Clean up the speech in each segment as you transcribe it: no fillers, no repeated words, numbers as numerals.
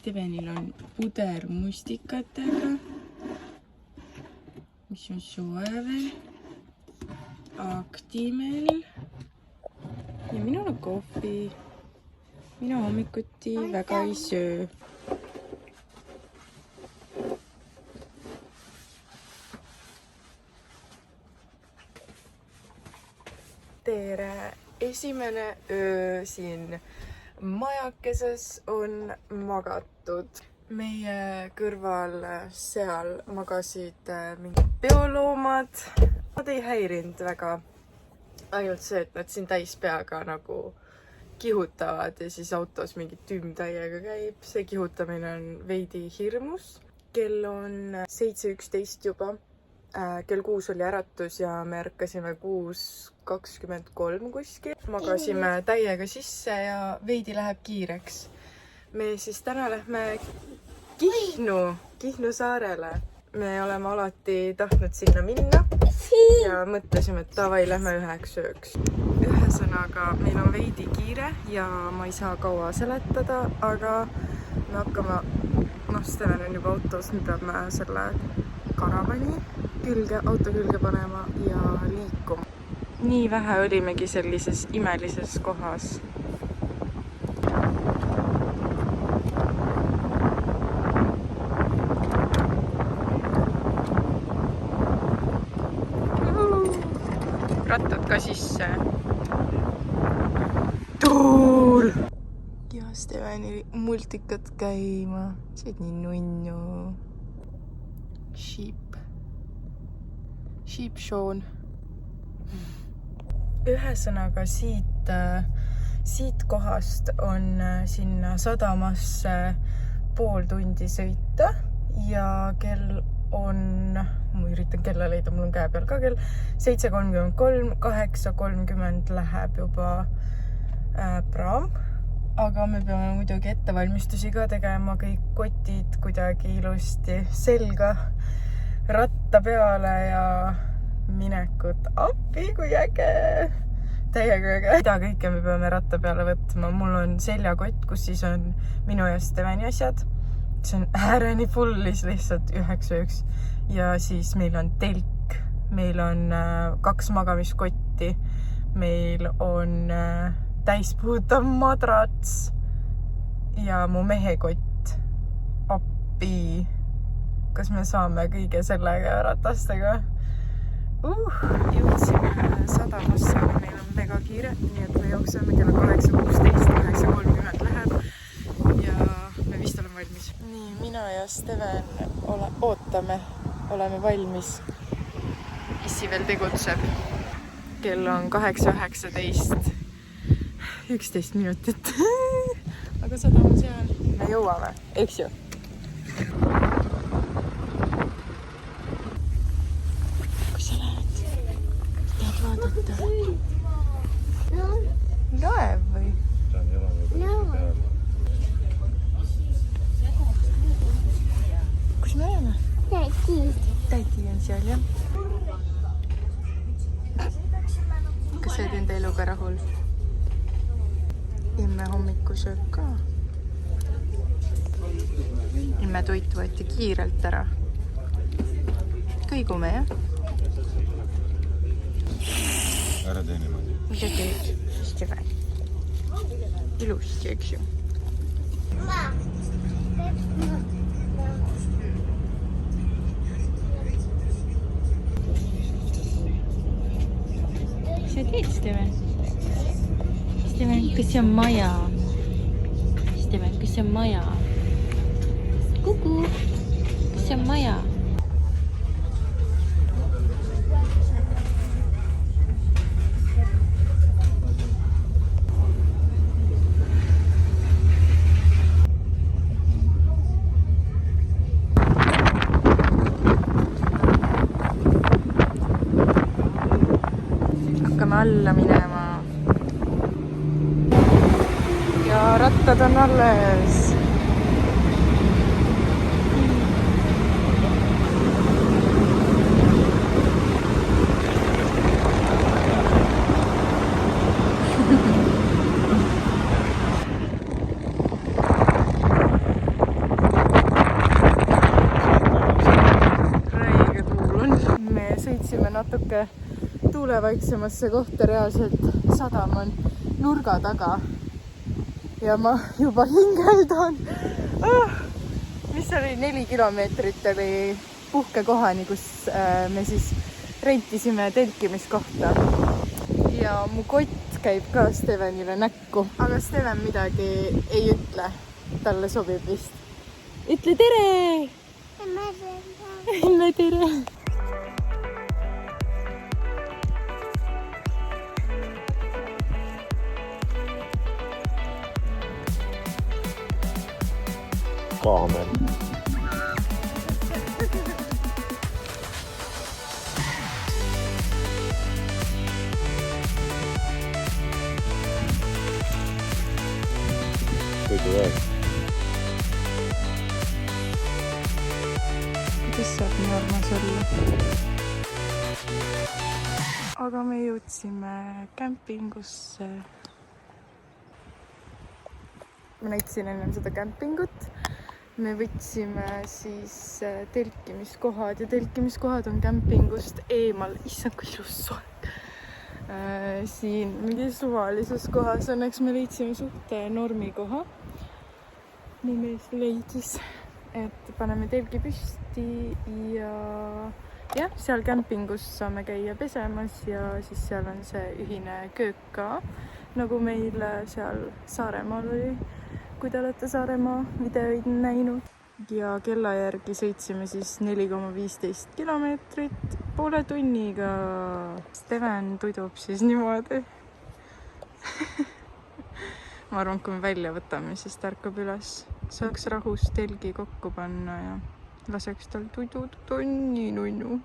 Stevenil on puder mustikatega, mis on soe veel, Actimel ja minul on kohvi. Mina hommikuti väga ei söö. Tere! Esimene öö siin majakeses on magatud. Meie kõrval seal magasid mingid peoloomad. Nad ei häirinud väga. Ainult see, et nad siin täis peaga nagu kihutavad ja siis autos mingi tümm täiega käib. See kihutamine on veidi hirmus. Kell on 7:11 juba. Kell 6 oli äratus ja me ärkasime 6:23 kuskil. Magasime täiega sisse ja veidi läheb kiireks. Me siis täna lähme Kihnu saarele. Me oleme alati tahtnud sinna minna ja mõtlesime, et davai, lähme üheks ööks. Ühesõnaga, meil on veidi kiire ja ma ei saa kaua seletada, aga me hakkame, Steven on juba autos, me peame selle karavani auto külge panema ja liikuma. Nii vähe olimegi sellises imelises kohas. Rattad ka sisse. Tuul! Ja Steveni multikat käima. See on nii nunnu. Sheep Sean. Ühesõnaga siit kohast on sinna sadamasse pool tundi sõita ja kell on, ma üritan kella leida, mul on käe peal ka kell 7:33, 8:30 läheb juba praam. Aga me peame muidugi ettevalmistusi ka tegema, kõik kotid kuidagi ilusti selga, ratta peale ja minekut appi, kui äge. Täiega äge. Mida kõike me peame ratta peale võtma. Mul on seljakott, kus siis on minu ja Steveni asjad. See on ääreni fullis lihtsalt üheks ööks. Ja siis meil on telk. Meil on 2 magamiskotti. Meil on täispuhutav madrats ja mu mehekott. Appi. Kas me saame kõige sellega ratastega? Jõudsime sadamasse, aga meil on mega kiire, nii et me jookseme kella 8:16, 8:30 läheb ja me vist oleme valmis. Nii, mina ja Steven oleme valmis. Issi veel tegutseb. Kell on 8:19. 11 minutit. Aga sadam on seal. Me jõuame, eks ju? Kus sa lähed? Tahad vaadata? Laev või? Kus me oleme? Täiti on seal, jah? Kas sa oled enda eluga rahul? Imme hommikusöök ka. Imme toit võeti kiirelt ära. Kõigume, jah? Ära tee niimoodi. Mida teed? Steven. Ilusti, eks ju? Mis sa teed, Steven? Steven, kas see on maja? Steven, kas see on maja? Kuku, kas see on maja? Hakkame alla minema. Ja rattad on alles. natuke tuulevaiksemasse kohta, reaalselt sadam on nurga taga. Ja ma juba hingeldan. Mis oli 4 kilomeetrit oli puhkekohani, kus me siis rentisime telkimiskohta. Ja mu kott käib ka Stevenile näkku. Aga Steven midagi ei ütle. Talle sobib vist. Ütle tere! Tere! Kaamer. Kuidu veel. Kuidas saab nii armas olla? Aga me jõudsime kämpingusse. Ma näitasin ennem seda kämpingut. Me võtsime siis telkimiskohad ja telkimiskohad on kämpingust eemal. Issand, kui ilus soe. Siin mingi suvalises kohas. Õnneks me leidsime suht normikoha. Mu mees leidis, et paneme telgi püsti ja seal kämpingus saame käia pesemas ja siis seal on see ühine köök ka, nagu meil seal Saaremaal oli. Kui te olete Saaremaa videoid näinud. Ja kella järgi sõitsime siis 4,15 kilomeetrit poole tunniga. Steven tudub siis niimoodi. Ma arvan, kui me välja võtame, siis ta ärkab üles. Saaks rahus telgi kokku panna ja laseks tal tududa nii nunnu.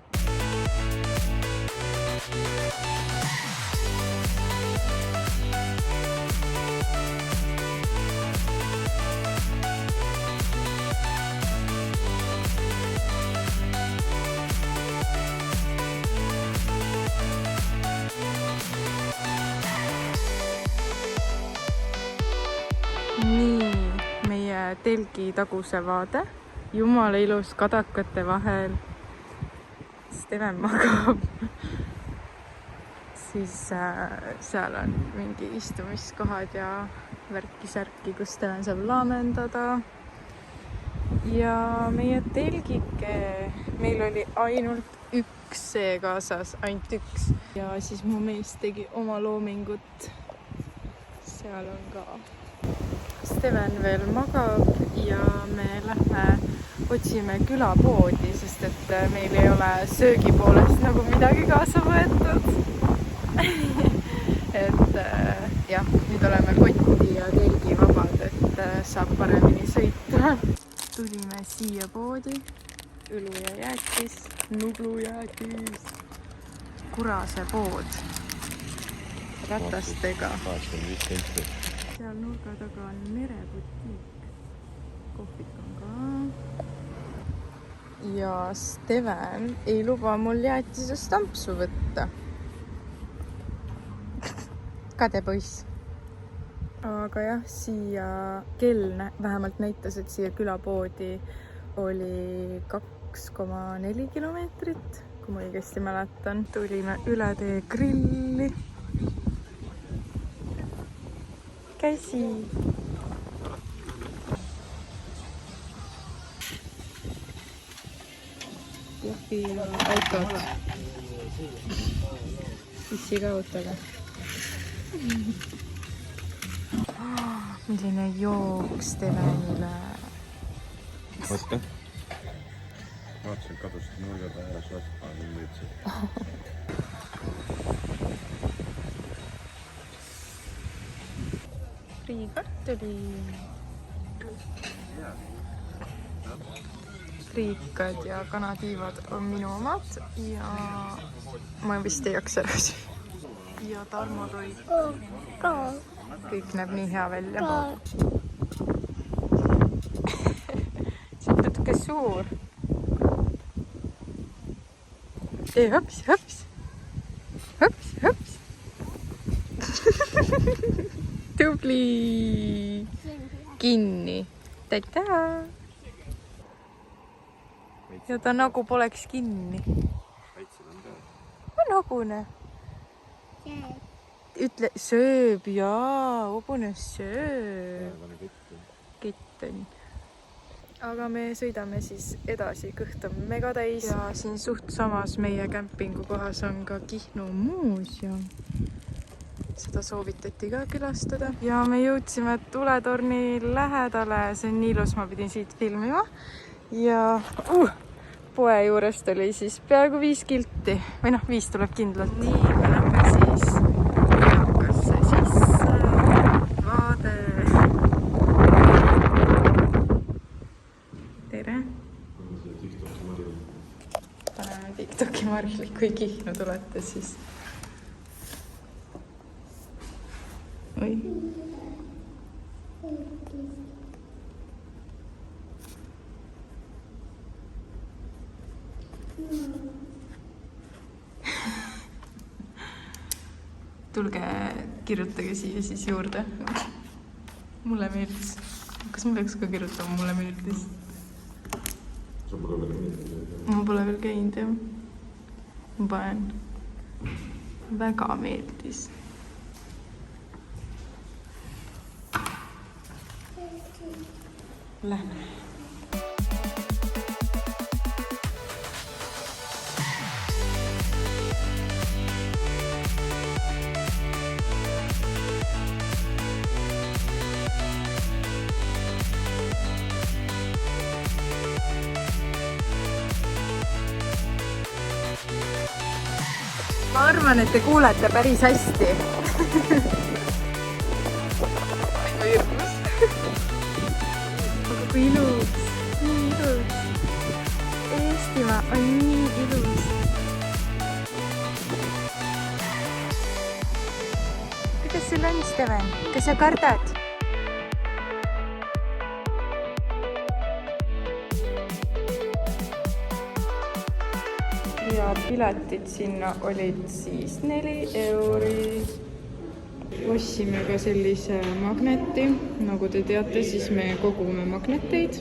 Nii, meie telgi taguse vaade. Jumala ilus kadakate vahel. Steven magab. Siis seal on mingi istumiskohad ja värki-särki, kus Steven saab laamendada. Ja meie telgike, meil oli ainult üks see kaasas, ainult üks. Ja siis mu mees tegi oma loomingut. Seal on ka Steven veel magab ja me lähme otsime külapoodi, sest et meil ei ole söögi poolest nagu midagi kaasa võetud. Et jah, nüüd oleme kotti ja telgi vabad, et saab paremini sõita. Tulime siia poodi, õlu ja jääkis, nublujääkis, Kurase pood ratastega. 85 senti. Seal nurga taga on mereputiik. Kohvik on ka. Ja Steven ei luba mul jäätisest ampsu võtta. Kade poiss. Aga jah, siia kell vähemalt näitas, et siia külapoodi oli 2,4 kilomeetrit, kui ma õigesti mäletan. Tulime üle tee grilli. Käsi. Kohvi ja autod. Issi ka autoga. Milline jook Stevenile. Võtta. Vaatasin, kadusid nurga taha sotpa, nii mõtlesin. Friikartuli. Friikad ja kanatiivad on minu omad ja ma vist ei jaksa ära süüa. Ja Tarmo toit ka. Kõik näeb nii hea välja. See on natuke suur. Tee hops, hops. Hops, hops. Tubli. Kinni. Taitaa. Ja ta nagu poleks kinni. Väitsed on ka. on hobune? Ütle, sööb, jaa, hobune sööb. Kett on. Aga me sõidame siis edasi, kõht on mega täis ja siin suht samas meie kämpingu kohas on ka Kihnu muuseum. Seda soovitati ka külastada ja me jõudsime tuletorni lähedale, see on nii ilus, ma pidin siit filmima ja poe juurest oli siis peaaegu 5 kilti või 5 tuleb kindlalt. Nii, me lähme siis eakasse sisse, vaade. Tere! Paneme TikToki Marile, kui Kihnu tulete siis. Oi. Tulge, kirjutage siia siis juurde. Mulle meeldis. Kas ma peaks ka kirjutama? Mulle meeldis. Sa pole veel käinud? Ma pole veel käinud, jah. Ma panen. Väga meeldis. Lähme. Ma arvan, et te kuulete päris hästi. Aga kui ilus, nii ilus. Eestimaa on nii ilus. Kuidas sul on, Steven? Kas sa kardad? Ja piletid sinna olid siis 4 euri. Ostsime ka sellise magneti. Nagu te teate, siis me kogume magneteid.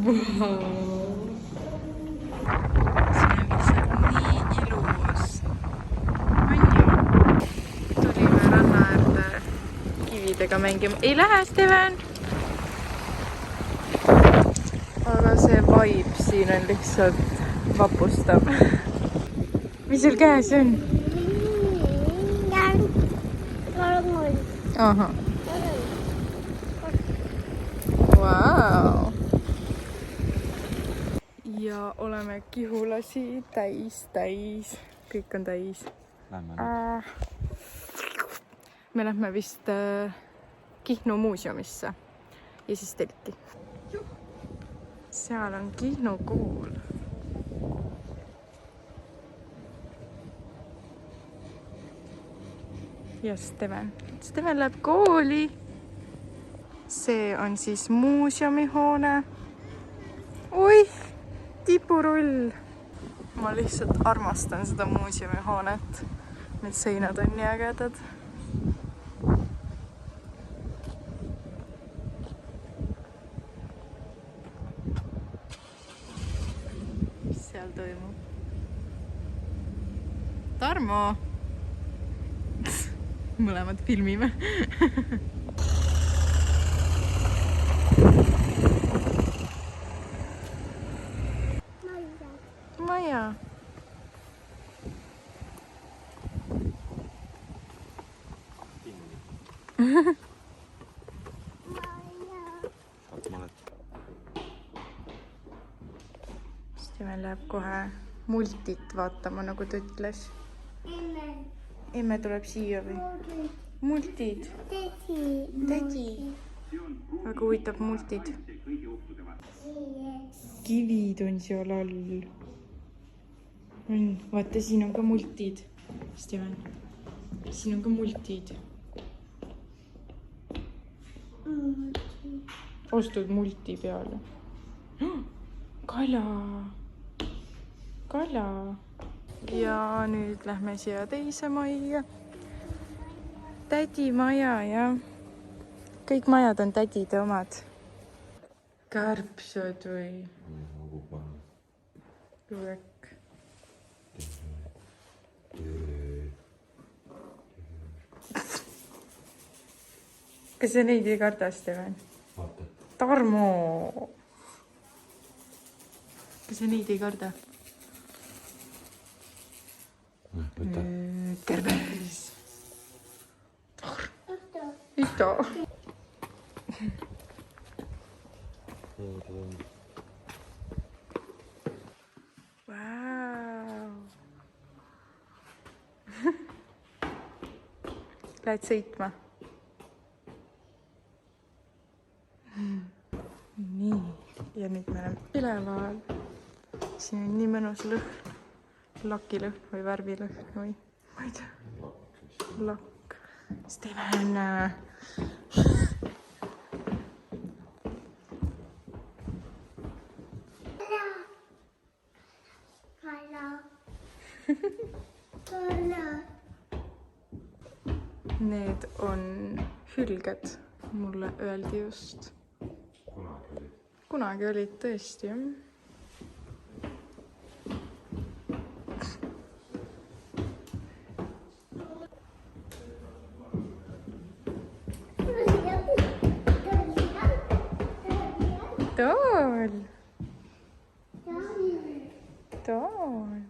Wow. See on lihtsalt nii ilus. On ju? Tulime ranna äärde kividega mängima. Ei lähe, Steven! Aga see vibe siin on lihtsalt vapustab. Mis sul käes on? Aha. Wow. Ja oleme kihulasi täis. Kõik on täis. Lähme. Me lähme vist Kihnu muuseumisse ja siis telki. Seal on Kihnu kool. Ja Steven. Steven läheb kooli. See on siis muuseumihoone. Oi, tipurull. Ma lihtsalt armastan seda muuseumihoonet. Need seinad on nii ägedad. Mis seal toimub? Tarmo! Mõlemad filmime. Maja. Steven läheb kohe multit vaatama, nagu ta ütles. Emme tuleb siia või? Multid. Tädi. Väga huvitav multid. Kivid on seal all. Vaata, siin on ka multid. Steven. Siin on ka multid. Ostud multi peale. Kala. Kala. Ja nüüd lähme siia teise majja. Tädi maja, jah. Kõik majad on tädide omad. Kärbsed või? Lõek. Kas sa neid ei karda, Steven? Vaata. Tarmo! Kas sa neid ei karda? Võta. Kärbes! Ita! Vau! Lähed sõitma? Nii, ja nüüd me oleme üleval. Siin on nii mõnus lõhn. Lakilõhn või värvilõhn või ma ei tea. Lakk. Steven. Need on hülged, mulle öeldi just. Kunagi olid tõesti. Tool. Tool.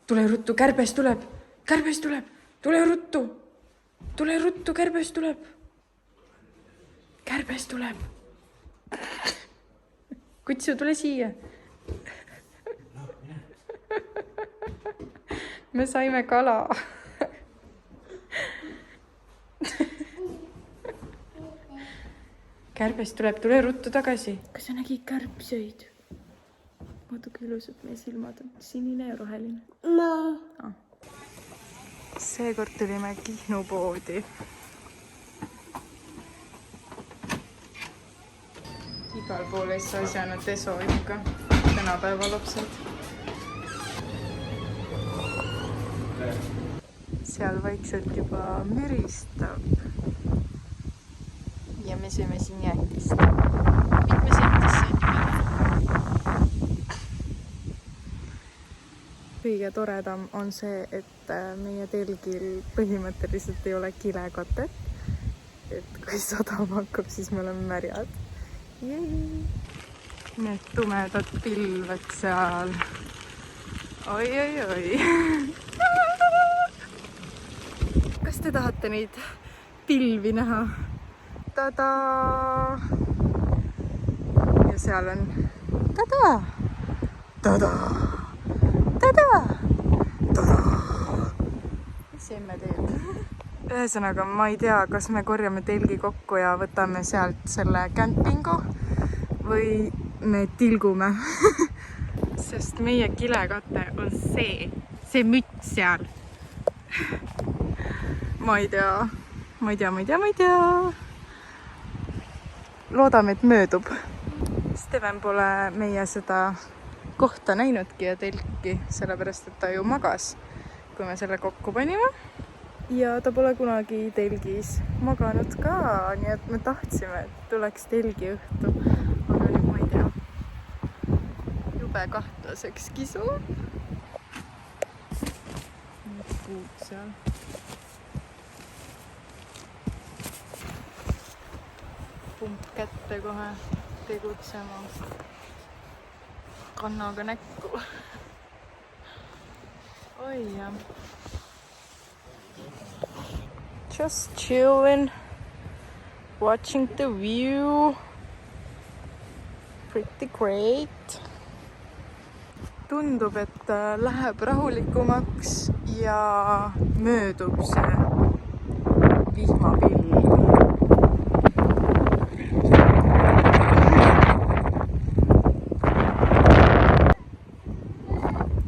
Tule ruttu, kärbes tuleb. Kärbes tuleb. Tule ruttu. Tule ruttu, kärbes tuleb. Kärbes tuleb. Kutsu, tule siia. Me saime kala. Kärbes tuleb, tule ruttu tagasi. Kas sa nägid kärbseid? Vaata, kui ilusad meie silmad on. Sinine ja roheline. No. Ah. Seekord tulime Kihnu poodi. Igal pool ei saa asjana teso ikka. Tänapäeva lapsed. Seal vaikselt juba müristab. Ja me sööme siin jääkist. Mitme sentis sain juba? Kõige toredam on see, et meie telgil põhimõtteliselt ei ole kilekatet. Et kui sadam hakkab, siis me oleme märjad. Need tumedad pilved seal. Oi, oi, oi. Kas te tahate neid pilvi näha? Tada! Ja seal on tada! Tada! Tada! Tada! Mis emme teeb? Ühesõnaga, ma ei tea, kas me korjame telgi kokku ja võtame sealt selle kämpingu või me tilgume. Sest meie kilekate on see müts seal. Ma ei tea. Loodame, et möödub. Steven pole meie seda kohta näinudki ja telki, sellepärast, et ta ju magas, kui me selle kokku panime. Ja ta pole kunagi telgis maganud ka, nii et me tahtsime, et tuleks telgi õhtu. Aga nüüd ma ei tea. Jube kahtlaseks kisu. Need puud seal. Pump kätte kohe tegutsema. Kannaga näkku. Oi jah. Just chilling. Watching the view. Pretty great. Tundub, et läheb rahulikumaks ja möödub see vihmapill.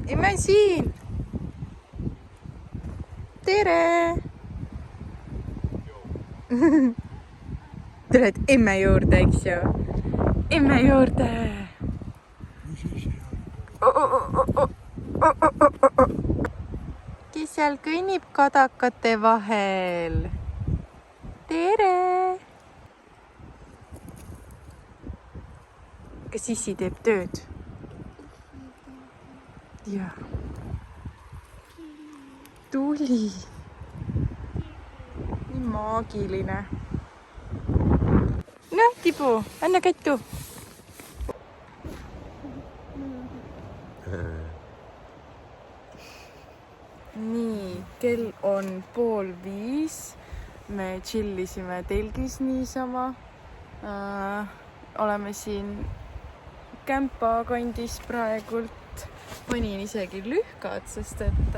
Emme siin! Tere! Tuled emme juurde, eks ju? Emme juurde! Kes seal kõnnib kadakate vahel? Tere! Kas Sissi teeb tööd? Jah. Tuli. nii maagiline. Noh, Tibu, anna kättu. Nii, kell on 4:30. Me chillisime telgis niisama. Oleme siin Kämpa kandis praegult. Panin isegi lühkad, sest et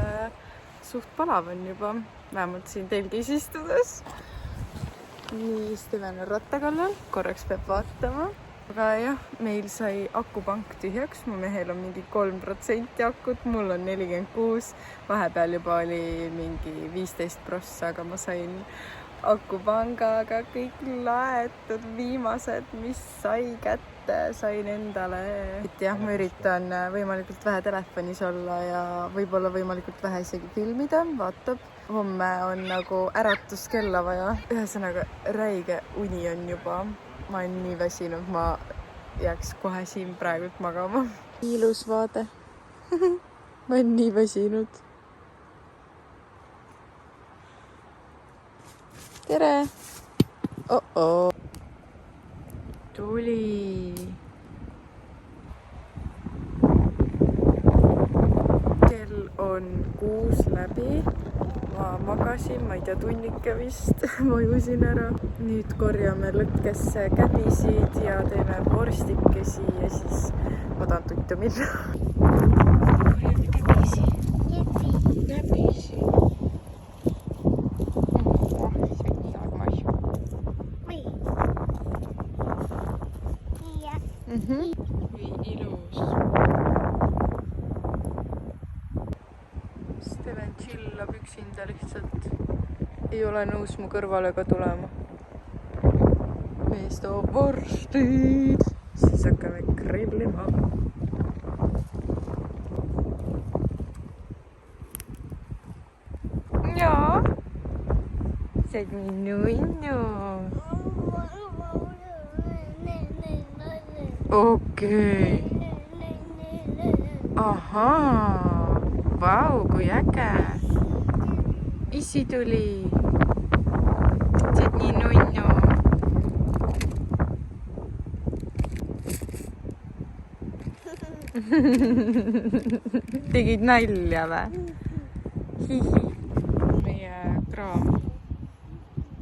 suht palav on juba, vähemalt siin telgis istudes. Nii, Steven on ratta kallal, korraks peab vaatama. Aga jah, meil sai akupank tühjaks, mu mehel on mingi 3% akut, mul on 46. Vahepeal juba oli mingi 15%, aga ma sain akupangaga kõik laetud, viimased, mis sai kätte, sain endale. Et jah, ma üritan võimalikult vähe telefonis olla ja võib-olla võimalikult vähe isegi filmida, vaatab. Homme on nagu äratuskella vaja. Ühesõnaga, räige uni on juba. Ma olen nii väsinud, ma jääks kohe siin praegult magama. Ilus vaade. Ma olen nii väsinud. Tere! Oh-oh! Tuli! Kell on 6 läbi. Ma magasin, ma ei tea, tunnike vist, vajusin ära. Nüüd korjame lõkkesse käbisid ja teeme vorstikesi ja siis ma tahan tuttu minna. Korjame käbisi. Käbisi. Kui ilus. Steven chillab üksinda lihtsalt. Ei ole nõus mu kõrvale ka tulema. Mees toob vorstid. Siis hakkame grillima. Jaa. Sa oled nii nunnu. Okei. Ahaa. Vau, kui äge. Issi tuli. Sa oled nii nunnu. Tegid nalja või? Hihi. Meie kraam.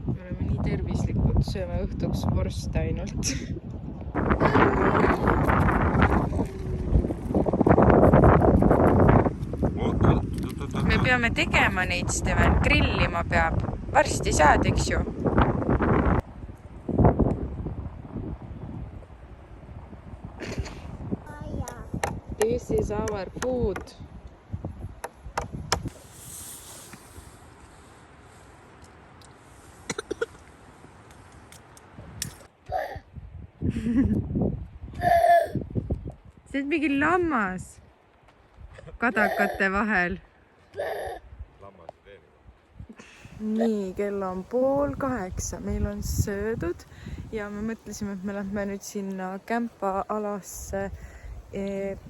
Me oleme nii tervislikud, sööme õhtuks vorste ainult. Me peame tegema neid, Steven. Grillima peab. Varsti saad, eks ju? This is our food. See on mingi lammas kadakate vahel. Nii, kell on 7:30. Meil on söödud ja me mõtlesime, et me lähme nüüd sinna Kämpa alasse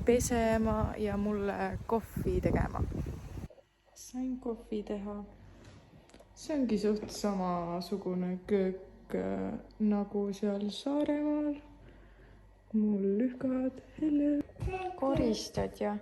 pesema ja mulle kohvi tegema. Sain kohvi teha. See ongi suht samasugune köök nagu seal Saaremaal. Mul lühkad, helle. Koristad ja?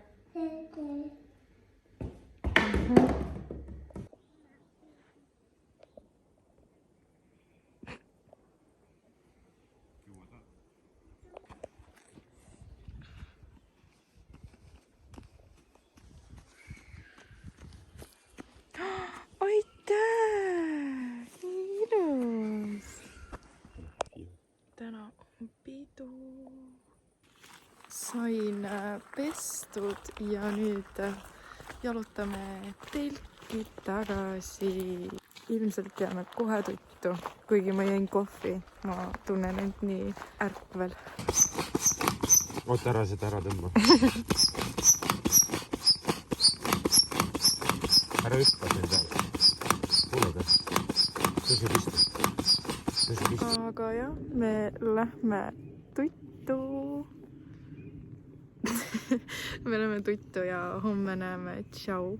Aitäh! Ilus! Täna on pidu. Sain pestud ja nüüd jalutame telki tagasi. Ilmselt jääme kohe tuttu, kuigi ma jõin kohvi. Ma tunnen end nii ärkvel. Oota ära seda ära tõmba. Ära hüppa siin peal. Kuuleda. Tõsi pistu. Aga jah, me lähme tuttu. Me lähme tuttu ja homme näeme. Tšau.